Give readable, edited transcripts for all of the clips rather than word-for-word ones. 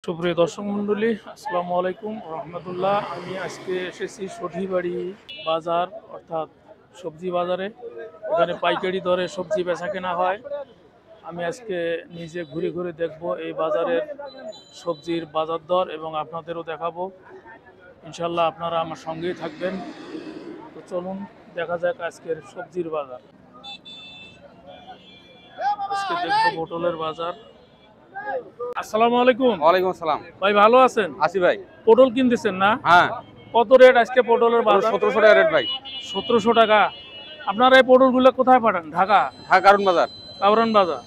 সুপ্রিয় দর্শক মণ্ডলী, আসসালামু আলাইকুম রহমতুল্লাহ। আমি আজকে এসেছি সঠিবাড়ি বাজার অর্থাৎ সবজি বাজারে। এখানে পাইকারি দরে সবজি বেচা কেনা হয়। আমি আজকে নিজে ঘুরে ঘুরে দেখব এই বাজারের সবজির বাজার দর এবং আপনাদেরও দেখাবো। ইনশাল্লাহ আপনারা আমার সঙ্গেই থাকবেন। তো চলুন দেখা যাক আজকের সবজির বাজার। আজকে দেখবো পটলের বাজার। আসসালামু আলাইকুম। ওয়ালাইকুম আসসালাম। ভাই ভালো আছেন? আসি ভাই। পটল কিনতেছেন না? হ্যাঁ। কত রেট আজকে পটলের বাজার? 1700 টাকা রেট ভাই। 1700 টাকা। আপনারা এই পটলগুলো কোথায় পাঠান? ঢাকা? ঢাকা কারণ বাজার। কারওয়ান বাজার।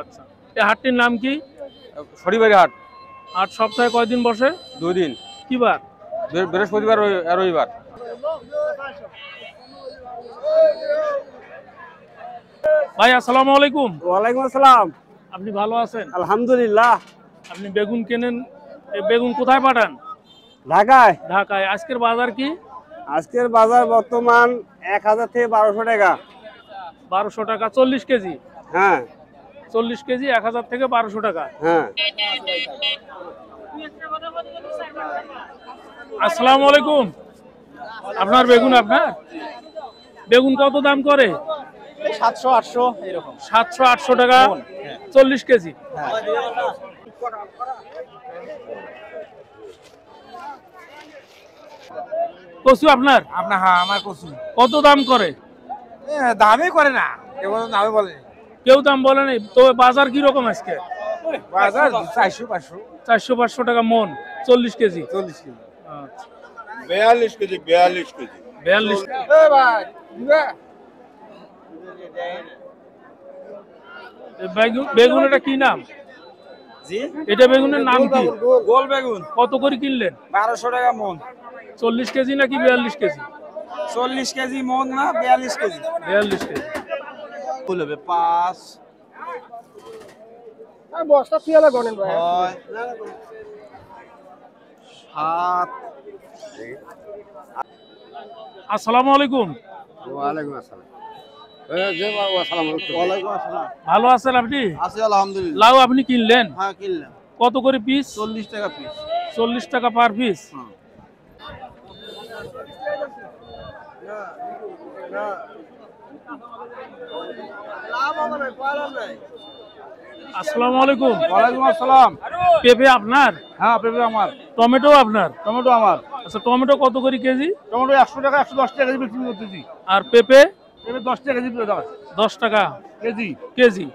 আচ্ছা। এই হাটটির নাম কি? শনিবারে হাট। হাট সপ্তাহে কয়দিন বসে? 2 দিন। কি বার? বৃহস্পতিবার আর রবিবার। ভাই আসসালামু আলাইকুম। ওয়ালাইকুম আসসালাম। আপনি ভালো আছেন? আলহামদুলিল্লাহ। আপনি বেগুন কেনেন, এই বেগুন কোথায় পাঠান? ঢাকায়। ঢাকায়। আজকের বাজার কি? আজকের বাজার বর্তমান 1000 থেকে 1200 টাকা। 1200 টাকা 40 কেজি। হ্যাঁ 40 কেজি 1000 থেকে 1200 টাকা। হ্যাঁ। আসসালামু আলাইকুম। আপনার বেগুন বেগুন কত দাম করে? 700 800 এরকম। 700 800 টাকা 40 কেজি। কচু আপনার? হ্যাঁ আমার কচু কত দাম করে? দামই করে না, কেবল দামে বলে। কেউ দাম বলে নাই তো। বাজার কি রকম আজকে? বাজার 400 500 400 500 টাকা মন 40 কেজি। 40 কেজি। আচ্ছা 42 কেজি 42 কেজি 42। এ ভাই দিবা বেগুন এটা কি নাম? জি এটা বেগুনের নাম কি? গোল বেগুন কত করে কিনলেন? 1200 টাকা মন। 40 কেজি নাকি 42 কেজি? 40 কেজি মন না 42 কেজি। 42 কেজি। বলবে 5 আর বস্তা পিয়ালা গনেন ভাই। 7। আসসালামু আলাইকুম। ওয়ালাইকুম আসসালাম। ওয়ালাইকুম আসসালাম। ভালো আছেন আপনি? আছে আলহামদুলিল্লাহ। লাউ আপনি কিনলেন? হ্যাঁ কিনলাম। কত করে পিস? 40 টাকা পিস। 40 টাকা পার পিস। আসসালামু আলাইকুম। ওয়ালাইকুম আসসালাম। পেঁপে আপনার? হ্যাঁ পেঁপে আমার। টমেটো আপনার? টমেটো আমার। আচ্ছা টমেটো কত করে কেজি? টমেটো 100 টাকা 110 টাকা কেজি বিক্রি করতেছি। আর পেঁপে? পেঁপে 10 টাকা কেজি বিক্রি হয়। 10 টাকা কেজি। কেজি।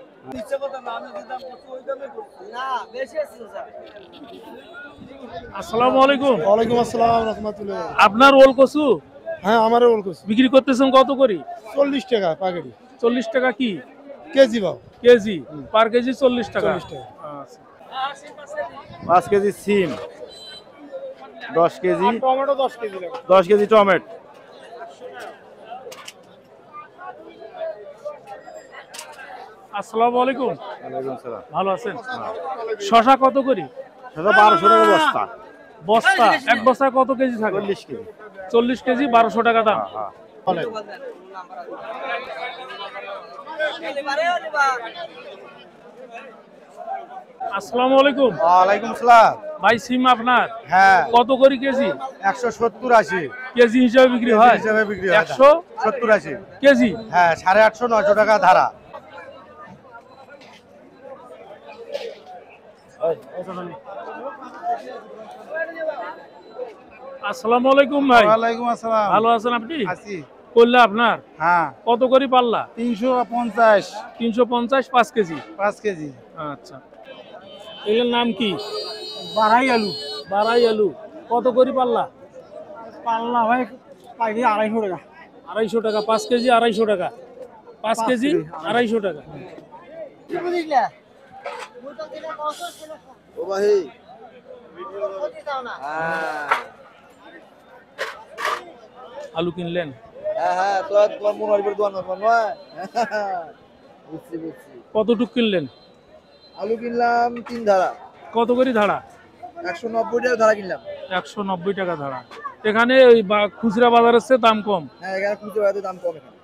আসসালামু আলাইকুম। ওয়ালাইকুম আসসালাম রহমতুল্লাহ। আপনার ওল কচু হ্যাঁ আমার ওল কচু বিক্রি করতেছেন কত করে? 40 টাকা পাকেটি। 40 টাকা কি কেজি বাবু? কেজি? পার কেজি 40 টাকা। 40 টাকা। আচ্ছা 5 কেজি সিম, 10 কেজি টমেটো 10 কেজি লাগবে। 10 কেজি টমেটো। আসসালামু আলাইকুম। ওয়ালাইকুম আসসালাম। ভালো আছেন? শশা কত করে? সেটা 1200 টাকা বস্তা। বস্তা? এক বস্তায় কত কেজি থাকে? 40 কেজি। 40 কেজি 1200 টাকা দাম। হ্যাঁ। আসসালামু আলাইকুম। ওয়ালাইকুম আসসালাম। ভাই সিম আপনার? হ্যাঁ কত করে কেজি? 170 80 কেজি হিসাবে বিক্রি হয়? হিসাবে বিক্রি হয়। 170 80 কেজি। হ্যাঁ 850 900 টাকা ধারা। আসসালামু আলাইকুম ভাই। ওয়ালাইকুম আসসালাম। ভালো আছেন আপনি? আছি। করলে আপনার হ্যাঁ কত করে পাল্লা? 350 350 5 কেজি। 5 কেজি। আচ্ছা এগুলোর নাম কি? বাড়াই আলু। বারাই আলু কত করে পাল্লা? পাল্লা ভাই পাইকারি 250 টাকা। 250 টাকা 5 কেজি 250 টাকা। 5 কেজি 250 টাকা। ও ভাই আলু কিনলেন? হ্যাঁ তো তোমার মন আসবে দোয়ান নয়। বুঝছি। কতটুক কিনলেন? আলু কিনলাম 3 ধারা। কত করে ধাড়া? 190 টাকা ধারা কিনলাম। 190 টাকা ধাড়া। এখানে ওই খুচরা বাজারের চেয়ে দাম কম। হ্যাঁ এখানে খুঁজে পাওয়াতে দাম কম এখানে।